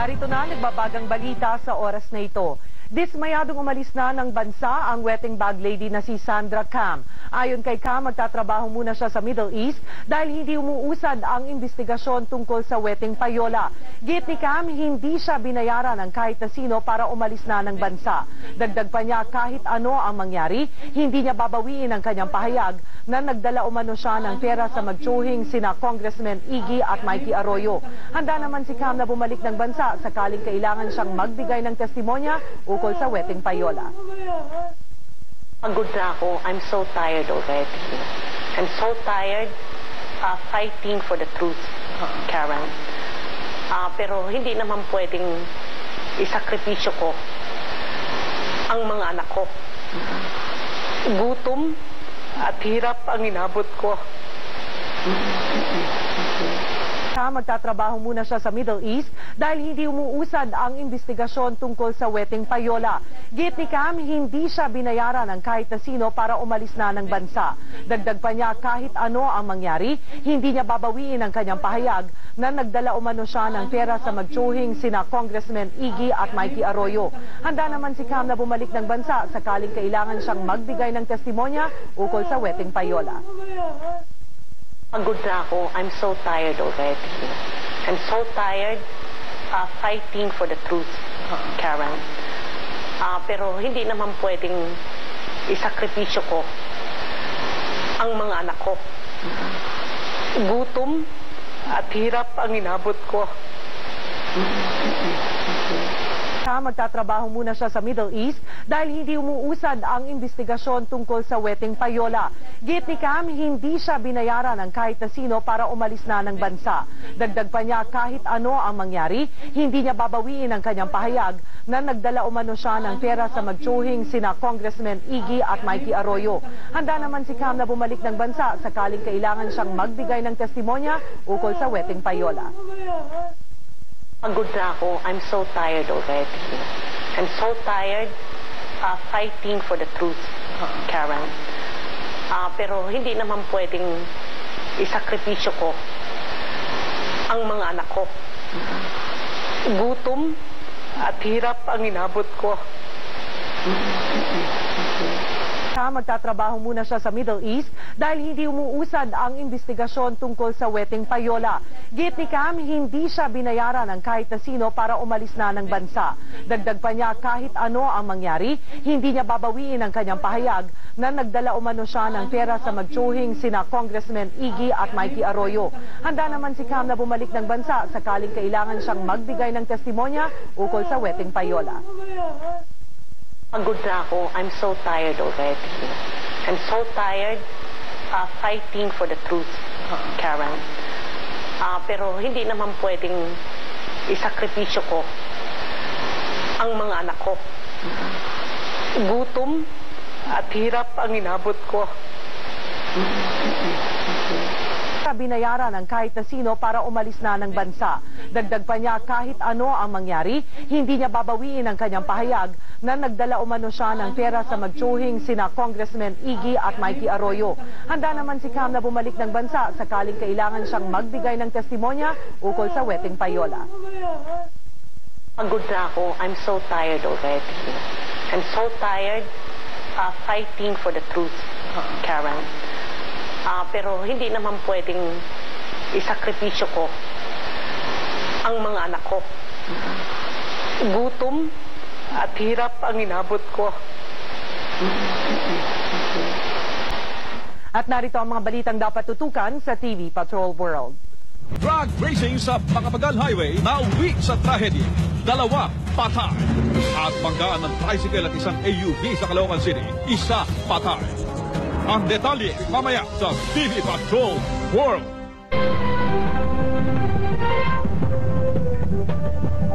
Narito na nagbabagang balita sa oras na ito. Dismayadong umalis na ng bansa ang wetting bag lady na si Sandra Cam. Ayon kay Cam, magtatrabaho muna siya sa Middle East dahil hindi umuusad ang investigasyon tungkol sa wetting payola. Git ni Cam, hindi siya binayaran ng kahit na sino para umalis na ng bansa. Dagdag pa niya, kahit ano ang mangyari, hindi niya babawiin ang kanyang pahayag na nagdala umano siya ng pera sa magtsuhing sina Congressman Iggy at Mikey Arroyo. Handa naman si Cam na bumalik ng bansa sakaling kailangan siyang magbigay ng testimonya ukol sa wetting payola. Pagod na ako. I'm so tired already. I'm so tired fighting for the truth, Karen. Pero hindi naman pwedeng isakripisyo ko ang mga anak ko. Gutom at hirap ang inabot ko. Magtatrabaho muna siya sa Middle East dahil hindi umuusad ang investigasyon tungkol sa wetting payola. Git ni Cam, hindi siya binayaran ng kahit na sino para umalis na ng bansa. Dagdag pa niya, kahit ano ang mangyari, hindi niya babawiin ang kanyang pahayag na nagdala umano siya ng pera sa magtsuhing sina Congressman Iggy at Mikey Arroyo. Handa naman si Cam na bumalik ng bansa sakaling kailangan siyang magbigay ng testimonya ukol sa wetting payola. Pagod na ako. I'm so tired already. I'm so tired fighting for the truth, Karen. Pero hindi naman pwedeng isakripisyo ko ang mga anak ko. Gutom at hirap ang inabot ko. Magtatrabaho muna siya sa Middle East dahil hindi umuusad ang investigasyon tungkol sa wetting payola. Git ni Cam, hindi siya binayaran ng kahit na sino para umalis na ng bansa. Dagdag pa niya, kahit ano ang mangyari, hindi niya babawiin ang kanyang pahayag na nagdala umano siya ng pera sa magtsuhing sina Congressman Iggy at Mikey Arroyo. Handa naman si Cam na bumalik ng bansa sakaling kailangan siyang magbigay ng testimonya ukol sa wetting payola. Pagod na ako. I'm so tired already. I'm so tired fighting for the truth, Karen. Pero hindi naman pwedeng isakripisyo ko ang mga anak ko. Gutom at hirap ang inabot ko. Magtatrabaho muna siya sa Middle East dahil hindi umuusad ang investigasyon tungkol sa wetting payola. Git ni Cam, hindi siya binayaran ng kahit na sino para umalis na ng bansa. Dagdag pa niya, kahit ano ang mangyari, hindi niya babawiin ang kanyang pahayag na nagdala umano siya ng pera sa magtsuhing sina Congressman Iggy at Mikey Arroyo. Handa naman si Cam na bumalik ng bansa sakaling kailangan siyang magbigay ng testimonya ukol sa wetting payola. Pagod na ako. I'm so tired already. I'm so tired fighting for the truth, Karen. Pero hindi naman pwedeng isakripisyo ko ang mga anak ko. Gutom at hirap ang inabot ko. Binayaran ng kahit na sino para umalis na ng bansa. Dagdag pa niya, kahit ano ang mangyari, hindi niya babawiin ang kanyang pahayag na nagdala umano siya ng pera sa magtsuhing sina Congressman Iggy at Mikey Arroyo. Handa naman si Cam na bumalik ng bansa sakaling kailangan siyang magbigay ng testimonya ukol sa wetting payola. Pagod na ako. I'm so tired already. I'm so tired fighting for the truth, Karen. Pero hindi naman pwedeng isakripisyo ko ang mga anak ko. Gutom at hirap ang inabot ko. At narito ang mga balitang dapat tutukan sa TV Patrol World. Drag racing sa Pangapagal Highway na uwi sa trahedy. 2 patay. At banggaan ng tricycle at isang AUV sa Caloocan City. 1 patay. Ang detalye mamaya sa TV Patrol World.